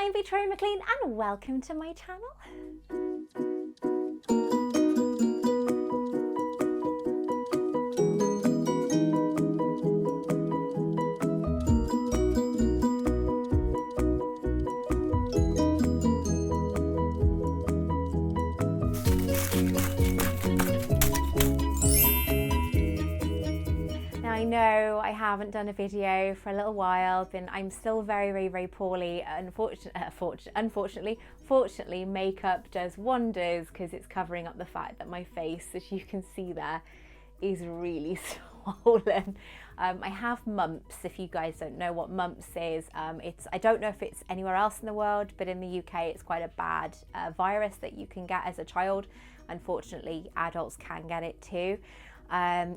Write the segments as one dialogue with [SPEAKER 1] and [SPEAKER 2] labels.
[SPEAKER 1] I'm Victoria Maclean and welcome to my channel. I know I haven't done a video for a little while, I'm still very poorly. Fortunately, makeup does wonders because it's covering up the fact that my face, as you can see there, is really swollen. I have mumps. If you guys don't know what mumps is, I don't know if it's anywhere else in the world, but in the UK it's quite a bad virus that you can get as a child. Unfortunately, adults can get it too.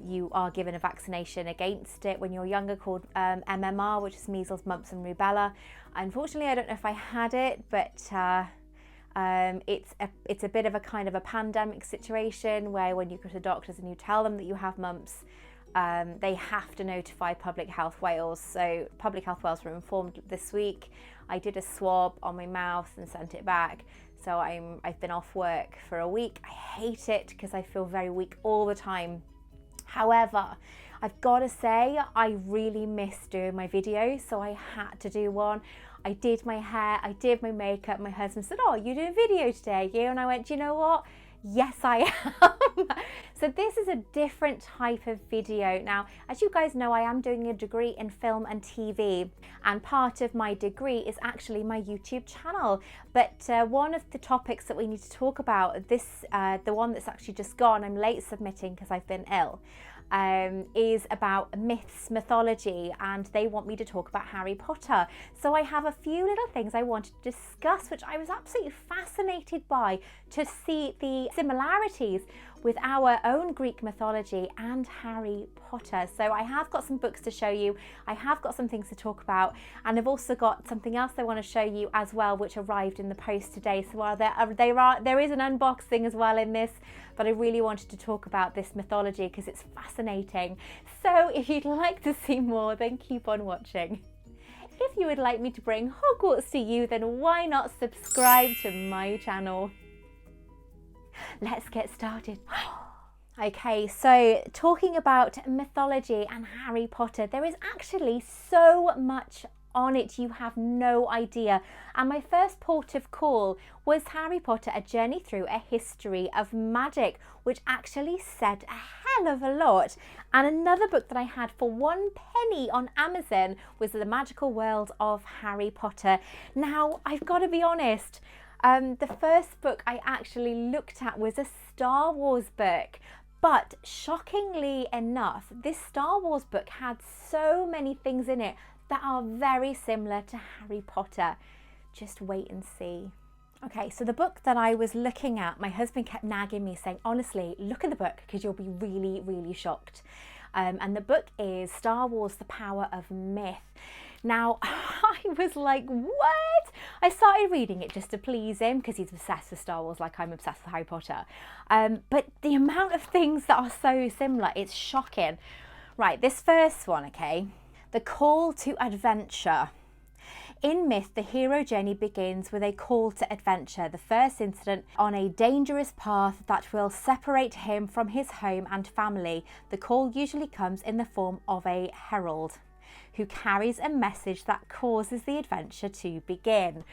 [SPEAKER 1] You are given a vaccination against it when you're younger called MMR, which is measles, mumps and rubella. Unfortunately, I don't know if I had it, but it's a bit of a kind of a pandemic situation where when you go to doctors and you tell them that you have mumps, they have to notify Public Health Wales. So Public Health Wales were informed this week. I did a swab on my mouth and sent it back. So I've been off work for a week. I hate it because I feel very weak all the time. However, I've got to say, I really miss doing my videos, so I had to do one. I did my hair, I did my makeup. My husband said, "Oh, you're doing a video today, you?" And I went, "You know what? Yes, I am." So this is a different type of video. Now, as you guys know, I am doing a degree in film and TV, and part of my degree is actually my YouTube channel. But one of the topics that we need to talk about, the one that's actually just gone, I'm late submitting because I've been ill, is about mythology, and they want me to talk about Harry Potter. So I have a few little things I wanted to discuss, which I was absolutely fascinated by, to see the similarities with our own Greek mythology and Harry Potter. So I have got some books to show you, I have got some things to talk about, and I've also got something else I want to show you as well, which arrived in the post today. So while there is an unboxing as well in this, but I really wanted to talk about this mythology because it's fascinating. So if you'd like to see more, then keep on watching. If you would like me to bring Hogwarts to you, then why not subscribe to my channel? Let's get started. Okay, so talking about mythology and Harry Potter, there is actually so much on it, you have no idea. And my first port of call was Harry Potter, A Journey Through a History of Magic, which actually said a hell of a lot. And another book that I had for 1 penny on Amazon was The Magical World of Harry Potter. Now, I've got to be honest, the first book I actually looked at was a Star Wars book. But shockingly enough, this Star Wars book had so many things in it that are very similar to Harry Potter. Just wait and see. Okay, so the book that I was looking at, my husband kept nagging me saying, honestly, look at the book because you'll be really shocked. And the book is Star Wars, The Power of Myth. Now, I was like, what? I started reading it just to please him because he's obsessed with Star Wars like I'm obsessed with Harry Potter. But the amount of things that are so similar, it's shocking. Right, this first one, okay? The call to adventure. In myth, the hero journey begins with a call to adventure, the first incident on a dangerous path that will separate him from his home and family. The call usually comes in the form of a herald who carries a message that causes the adventure to begin.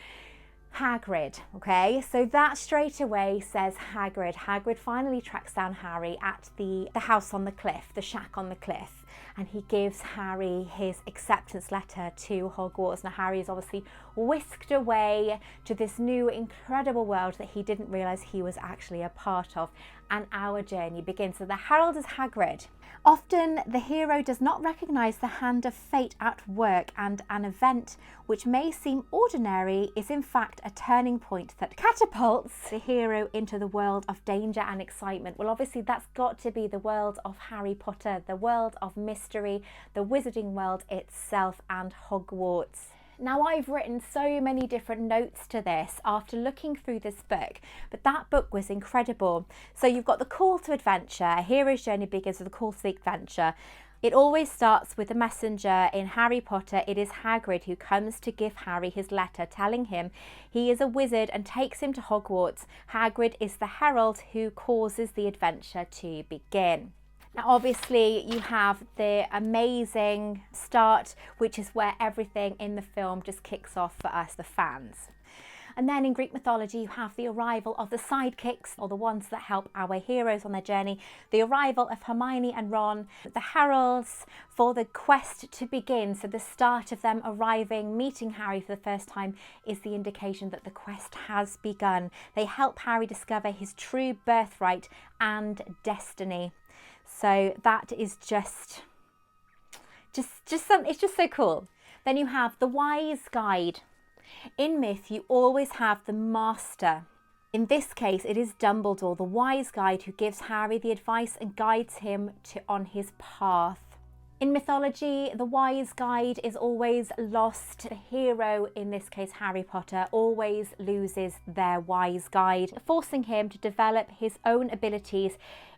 [SPEAKER 1] Hagrid, okay, so that straight away says Hagrid. Hagrid finally tracks down Harry at the house on the cliff, the shack on the cliff, and he gives Harry his acceptance letter to Hogwarts. Now Harry is obviously whisked away to this new incredible world that he didn't realise he was actually a part of, and our journey begins. So the herald is Hagrid. Often the hero does not recognise the hand of fate at work, and an event which may seem ordinary is in fact a turning point that catapults the hero into the world of danger and excitement. Well, obviously that's got to be the world of Harry Potter, the world of mystery, the wizarding world itself, and Hogwarts. Now, I've written so many different notes to this after looking through this book, but that book was incredible. So you've got the call to adventure, a hero's journey begins with a call to the adventure. It always starts with a messenger. In Harry Potter, it is Hagrid who comes to give Harry his letter telling him he is a wizard and takes him to Hogwarts. Hagrid is the herald who causes the adventure to begin. Now, obviously, you have the amazing start, which is where everything in the film just kicks off for us, the fans. And then in Greek mythology, you have the arrival of the sidekicks, or the ones that help our heroes on their journey, the arrival of Hermione and Ron, the heralds for the quest to begin. So the start of them arriving, meeting Harry for the first time is the indication that the quest has begun. They help Harry discover his true birthright and destiny. So that is just something, it's just so cool. Then you have the wise guide. In myth, you always have the master. In this case, it is Dumbledore, the wise guide who gives Harry the advice and guides him on his path. In mythology, the wise guide is always lost. The hero, in this case Harry Potter, always loses their wise guide, forcing him to develop his own abilities.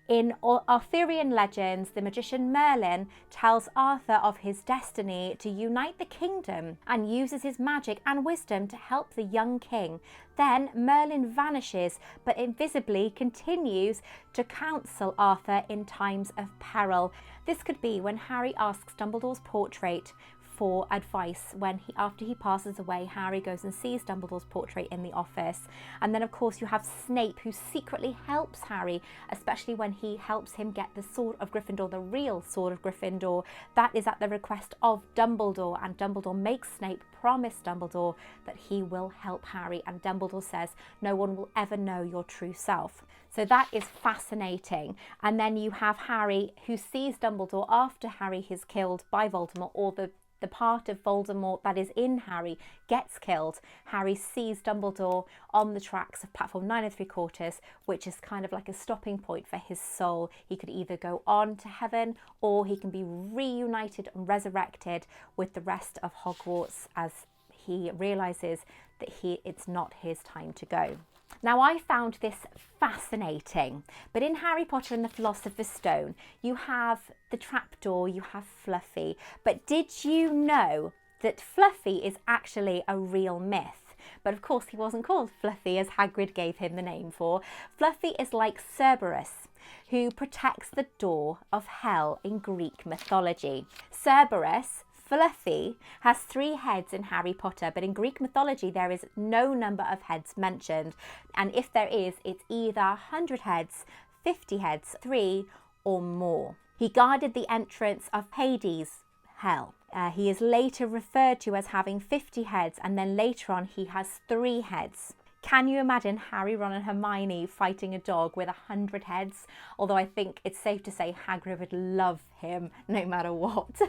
[SPEAKER 1] In Arthurian legends, the magician Merlin tells Arthur of his destiny to unite the kingdom and uses his magic and wisdom to help the young king. Then Merlin vanishes, but invisibly continues to counsel Arthur in times of peril. This could be when Harry asks Dumbledore's portrait for advice. After he passes away, Harry goes and sees Dumbledore's portrait in the office. And then of course you have Snape, who secretly helps Harry, especially when he helps him get the Sword of Gryffindor, the real Sword of Gryffindor. That is at the request of Dumbledore, and Dumbledore makes Snape promise Dumbledore that he will help Harry, and Dumbledore says no one will ever know your true self. So that is fascinating. And then you have Harry, who sees Dumbledore after Harry is killed by Voldemort, or the part of Voldemort that is in Harry gets killed. Harry sees Dumbledore on the tracks of platform 9 3/4, which is kind of like a stopping point for his soul. He could either go on to heaven, or he can be reunited and resurrected with the rest of Hogwarts as he realizes that it's not his time to go. Now, I found this fascinating, but in Harry Potter and the Philosopher's Stone, you have the trapdoor, you have Fluffy, but did you know that Fluffy is actually a real myth? But of course he wasn't called Fluffy, as Hagrid gave him the name for. Fluffy is like Cerberus, who protects the door of hell in Greek mythology. Cerberus, Fluffy, has 3 heads in Harry Potter, but in Greek mythology there is no number of heads mentioned, and if there is, it's either 100 heads, 50 heads, 3 or more. He guarded the entrance of Hades, hell. He is later referred to as having 50 heads, and then later on he has 3 heads. Can you imagine Harry, Ron and Hermione fighting a dog with 100 heads? Although I think it's safe to say Hagrid would love him no matter what.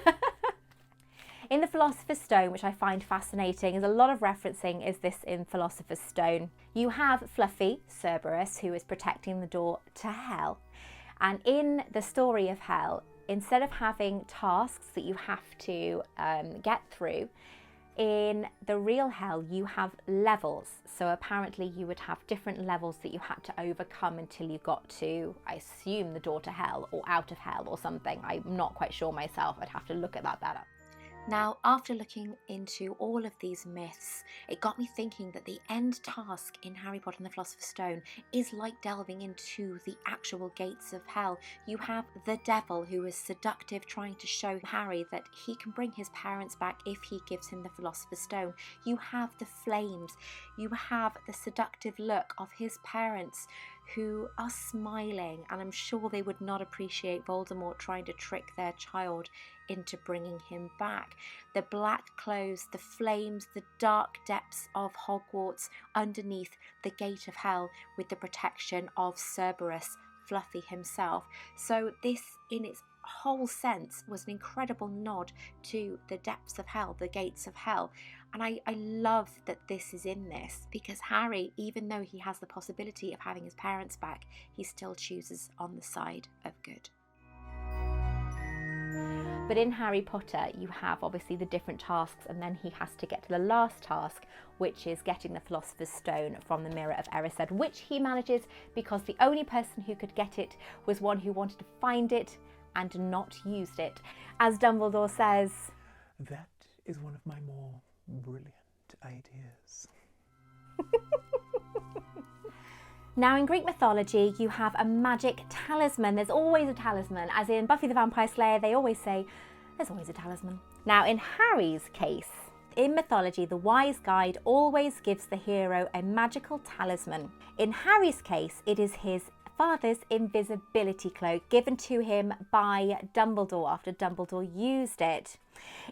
[SPEAKER 1] In the Philosopher's Stone, which I find fascinating, is a lot of referencing is this in Philosopher's Stone. You have Fluffy, Cerberus, who is protecting the door to hell. And in the story of hell, instead of having tasks that you have to get through, in the real hell you have levels. So apparently you would have different levels that you had to overcome until you got to, I assume, the door to hell or out of hell or something. I'm not quite sure myself. I'd have to look at that better. Now, after looking into all of these myths, it got me thinking that the end task in Harry Potter and the Philosopher's Stone is like delving into the actual gates of hell. You have the devil, who is seductive, trying to show Harry that he can bring his parents back if he gives him the Philosopher's Stone. You have the flames. You have the seductive look of his parents, who are smiling, and I'm sure they would not appreciate Voldemort trying to trick their child into bringing him back. The black clothes, the flames, the dark depths of Hogwarts underneath the gate of hell, with the protection of Cerberus, Fluffy himself. So this, in its whole sense, was an incredible nod to the depths of hell, the gates of hell. And I love that this is in this, because Harry, even though he has the possibility of having his parents back, he still chooses on the side of good. But in Harry Potter, you have obviously the different tasks, and then he has to get to the last task, which is getting the Philosopher's Stone from the Mirror of Erised, which he manages because the only person who could get it was one who wanted to find it and not used it. As Dumbledore says,
[SPEAKER 2] "That is one of my more brilliant ideas."
[SPEAKER 1] Now in Greek mythology, you have a magic talisman. There's always a talisman. As in Buffy the Vampire Slayer, they always say, there's always a talisman. Now in Harry's case, in mythology, the wise guide always gives the hero a magical talisman. In Harry's case, it is his father's invisibility cloak given to him by Dumbledore after Dumbledore used it.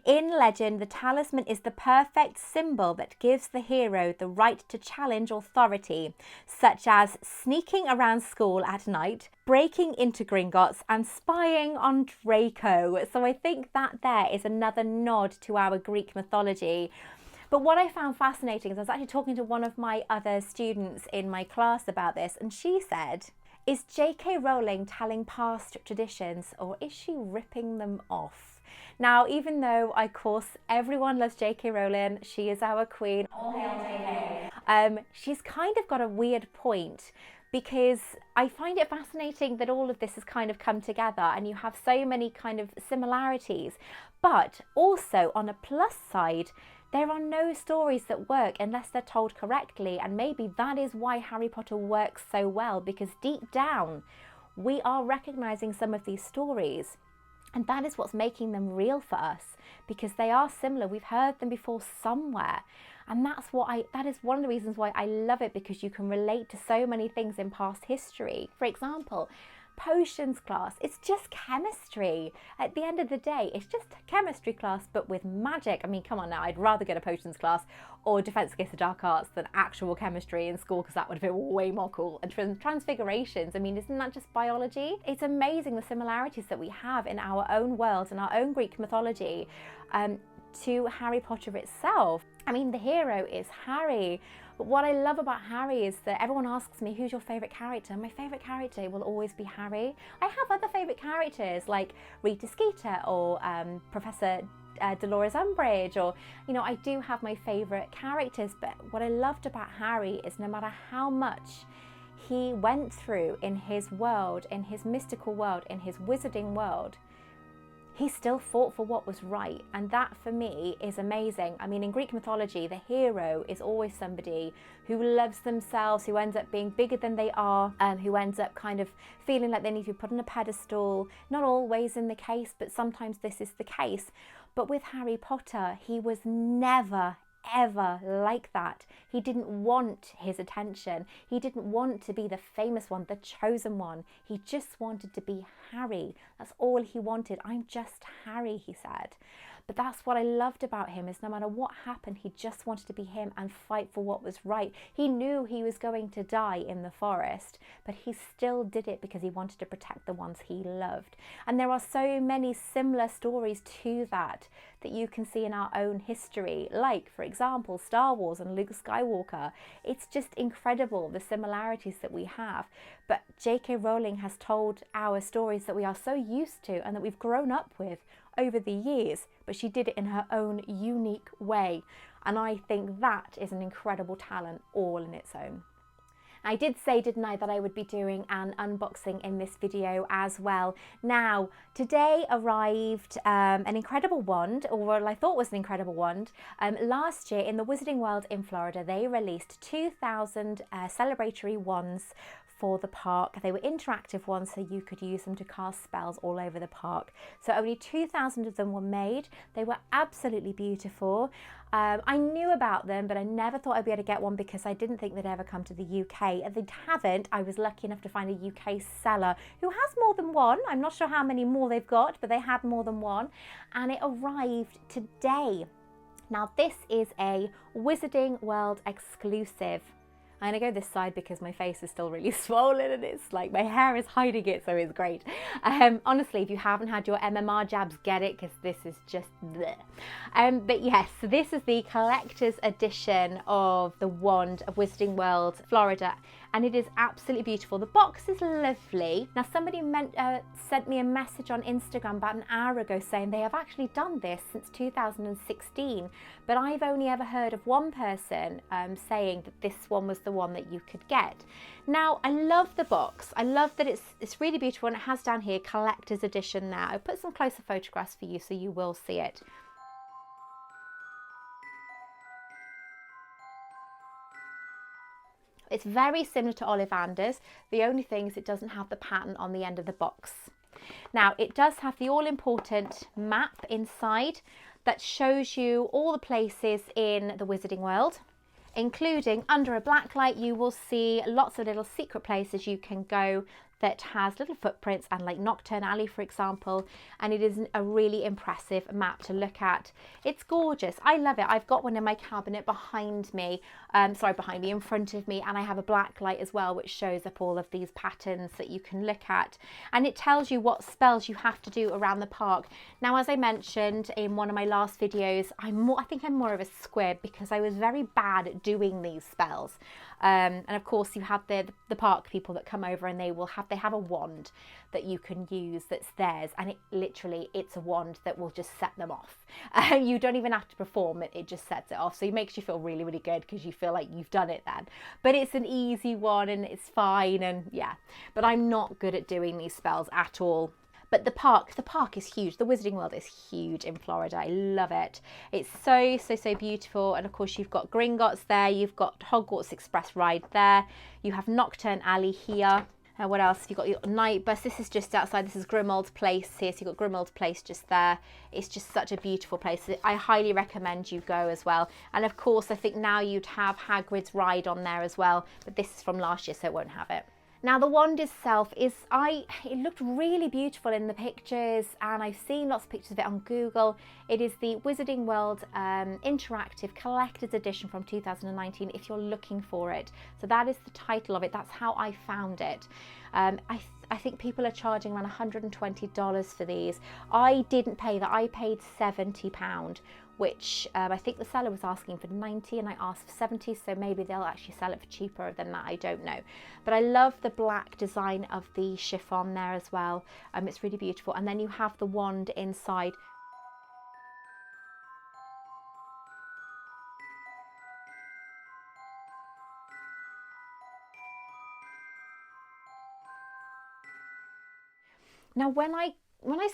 [SPEAKER 1] In legend, the talisman is the perfect symbol that gives the hero the right to challenge authority, such as sneaking around school at night, breaking into Gringotts and spying on Draco. So I think that there is another nod to our Greek mythology. But what I found fascinating is I was actually talking to one of my other students in my class about this, and she said, is J.K. Rowling telling past traditions, or is she ripping them off? Now, even though, of course, everyone loves J.K. Rowling, she is our queen, all hail J.K. She's kind of got a weird point, because I find it fascinating that all of this has kind of come together and you have so many kind of similarities. But also, on a plus side, there are no stories that work unless they're told correctly, and maybe that is why Harry Potter works so well, because deep down we are recognizing some of these stories, and that is what's making them real for us, because they are similar. We've heard them before somewhere, and that is one of the reasons why I love it, because you can relate to so many things in past history. For example, potions class, it's just chemistry. At the end of the day, it's just chemistry class, but with magic. I mean, come on now, I'd rather get a potions class or Defense Against the Dark Arts than actual chemistry in school, because that would have been way more cool. And transfigurations, I mean, isn't that just biology? It's amazing the similarities that we have in our own world and our own Greek mythology to Harry Potter itself. I mean, the hero is Harry. But what I love about Harry is that everyone asks me, who's your favourite character? My favourite character will always be Harry. I have other favourite characters like Rita Skeeter or Professor Dolores Umbridge, or, you know, I do have my favourite characters. But what I loved about Harry is no matter how much he went through in his world, in his mystical world, in his wizarding world, he still fought for what was right, and that for me is amazing. I mean, in Greek mythology, the hero is always somebody who loves themselves, who ends up being bigger than they are, who ends up kind of feeling like they need to be put on a pedestal. Not always in the case, but sometimes this is the case. But with Harry Potter, he was never, ever like that. He didn't want his attention. He didn't want to be the famous one, the chosen one. He just wanted to be Harry. That's all he wanted. I'm just Harry, he said. But that's what I loved about him, is no matter what happened, he just wanted to be him and fight for what was right. He knew he was going to die in the forest, but he still did it because he wanted to protect the ones he loved. And there are so many similar stories to that you can see in our own history, like, for example, Star Wars and Luke Skywalker. It's just incredible, the similarities that we have. But J.K. Rowling has told our stories that we are so used to and that we've grown up with over the years, but she did it in her own unique way. And I think that is an incredible talent all in its own. I did say, didn't I, that I would be doing an unboxing in this video as well. Now, today arrived an incredible wand, or what I thought was an incredible wand. Last year in the Wizarding World in Florida, they released 2,000 celebratory wands for the park. They were interactive ones, so you could use them to cast spells all over the park. So only 2,000 of them were made. They were absolutely beautiful. I knew about them, but I never thought I'd be able to get one because I didn't think they'd ever come to the UK. And they haven't. I was lucky enough to find a UK seller who has more than one. I'm not sure how many more they've got, but they had more than one. And it arrived today. Now, this is a Wizarding World exclusive. I'm going to go this side because my face is still really swollen and it's like my hair is hiding it, so it's great. Honestly, if you haven't had your MMR jabs, get it, because this is just bleh. But yes, so this is the collector's edition of the wand of Wizarding World Florida. and it is absolutely beautiful. The box is lovely. Now somebody sent me a message on Instagram about an hour ago saying they have actually done this since 2016, but I've only ever heard of one person saying that this one was the one that you could get. Now I love the box. I love that it's really beautiful, and it has down here collector's edition now. I'll put some closer photographs for you so you will see it. It's very similar to Ollivander's. The only thing is it doesn't have the pattern on the end of the box. Now it does have the all-important map inside that shows you all the places in the Wizarding World, including under a black light you will see lots of little secret places you can go that has little footprints, and like Nocturne Alley for example, and it is a really impressive map to look at. It's gorgeous. I love it. I've got one in my cabinet behind me, in front of me, and I have a black light as well which shows up all of these patterns that you can look at, and it tells you what spells you have to do around the park. Now as I mentioned in one of my last videos, I think I'm more of a squib because I was very bad at doing these spells. And of course you have the park people that come over, and they have a wand that you can use that's theirs, and it's a wand that will just set them off. You don't even have to perform it, it just sets it off, so it makes you feel really, really good because you feel like you've done it then. But it's an easy one and it's fine, and yeah, but I'm not good at doing these spells at all. But the park is huge. The Wizarding World is huge in Florida. I love it. It's so, so, so beautiful. And of course you've got Gringotts there. You've got Hogwarts Express ride there. You have Nocturne Alley here. What else? You've got your night bus. This is just outside. This is Grimmauld Place here. So you've got Grimmauld Place just there. It's just such a beautiful place. I highly recommend you go as well. And of course, I think now you'd have Hagrid's ride on there as well. But this is from last year, so it won't have it. Now the wand itself it looked really beautiful in the pictures, and I've seen lots of pictures of it on Google. It is the Wizarding World Interactive Collector's Edition from 2019 if you're looking for it. So that is the title of it. That's how I found it. I think people are charging around $120 for these. I didn't pay that. I paid £70, which I think the seller was asking for 90 and I asked for 70, so maybe they'll actually sell it for cheaper than that, I don't know. But I love the black design of the chiffon there as well. It's really beautiful. And then you have the wand inside. Now when I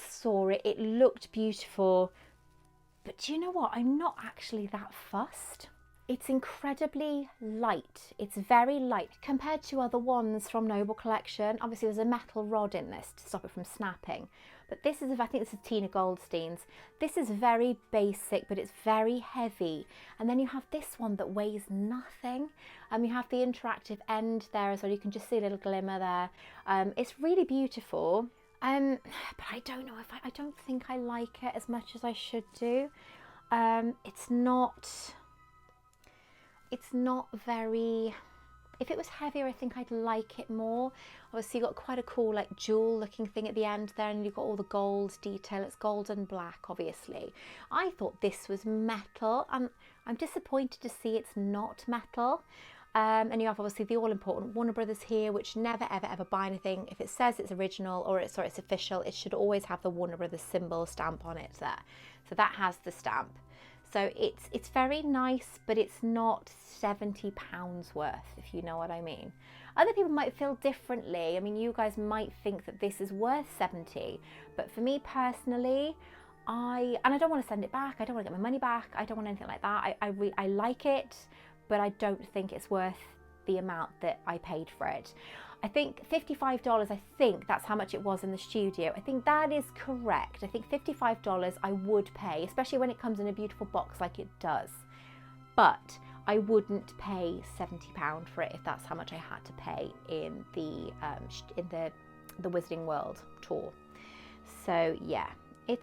[SPEAKER 1] saw it, it looked beautiful. But do you know what? I'm not actually that fussed. It's incredibly light. It's very light compared to other wands from Noble Collection. Obviously there's a metal rod in this to stop it from snapping. But this is, I think this is Tina Goldstein's. This is very basic, but it's very heavy. And then you have this one that weighs nothing. You have the interactive end there as well. You can just see a little glimmer there. It's really beautiful. But I don't know if I don't think I like it as much as I should do. It's not very, if it was heavier I think I'd like it more. Obviously you've got quite a cool like jewel looking thing at the end there, and you've got all the gold detail. It's gold and black obviously. I thought this was metal, and I'm disappointed to see it's not metal. And you have obviously the all-important Warner Brothers here, which never ever buy anything. If it says it's original or it's official, it should always have the Warner Brothers symbol stamp on it there. So that has the stamp. So it's very nice, but it's not £70 worth, if you know what I mean. Other people might feel differently. I mean, you guys might think that this is worth 70, but for me personally, I don't want to send it back. I don't want to get my money back. I don't want anything like that. I like it, but I don't think it's worth the amount that I paid for it. I think $55, I think that's how much it was in the studio. I think that is correct. I think $55 I would pay, especially when it comes in a beautiful box like it does. But I wouldn't pay £70 for it if that's how much I had to pay in the Wizarding World tour. So yeah, it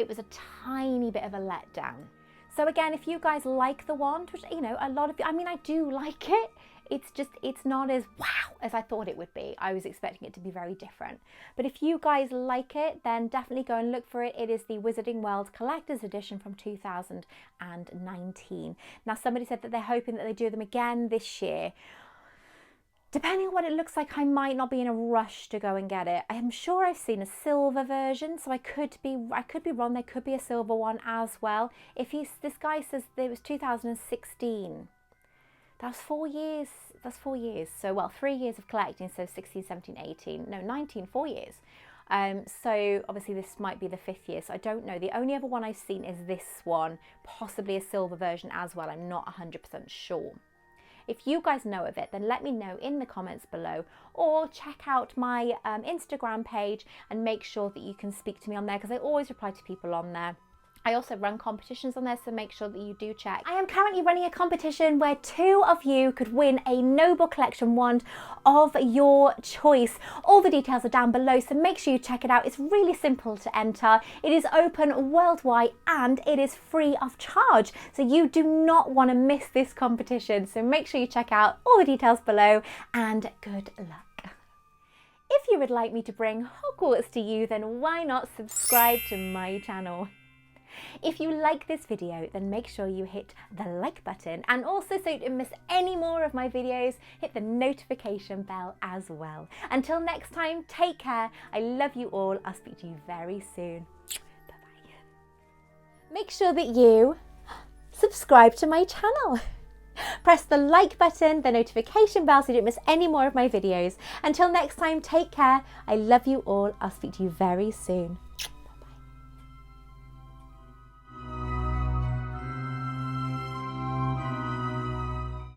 [SPEAKER 1] was a tiny bit of a letdown. So again, if you guys like the wand, which, you know, a lot of you, I mean, I do like it. It's not as wow as I thought it would be. I was expecting it to be very different. But if you guys like it, then definitely go and look for it. It is the Wizarding World Collector's Edition from 2019. Now, somebody said that they're hoping that they do them again this year. Depending on what it looks like, I might not be in a rush to go and get it. I am sure I've seen a silver version, so I could be wrong. There could be a silver one as well. This guy says it was 2016. That's 4 years. That's 4 years. So, well, 3 years of collecting. So 16, 17, 18, no, 19, 4 years. So obviously this might be the 5th year. So I don't know. The only other one I've seen is this one, possibly a silver version as well. I'm not 100% sure. If you guys know of it, then let me know in the comments below, or check out my Instagram page and make sure that you can speak to me on there, because I always reply to people on there. I also run competitions on there, so make sure that you do check. I am currently running a competition where 2 of you could win a Noble Collection wand of your choice. All the details are down below, so make sure you check it out. It's really simple to enter. It is open worldwide and it is free of charge. So you do not want to miss this competition. So make sure you check out all the details below, and good luck. If you would like me to bring Hogwarts to you, then why not subscribe to my channel? If you like this video, then make sure you hit the like button, and also, so you don't miss any more of my videos, hit the notification bell as well. Until next time, take care. I love you all. I'll speak to you very soon. Bye-bye. Make sure that you subscribe to my channel. Press the like button, the notification bell, so you don't miss any more of my videos. Until next time, take care. I love you all. I'll speak to you very soon.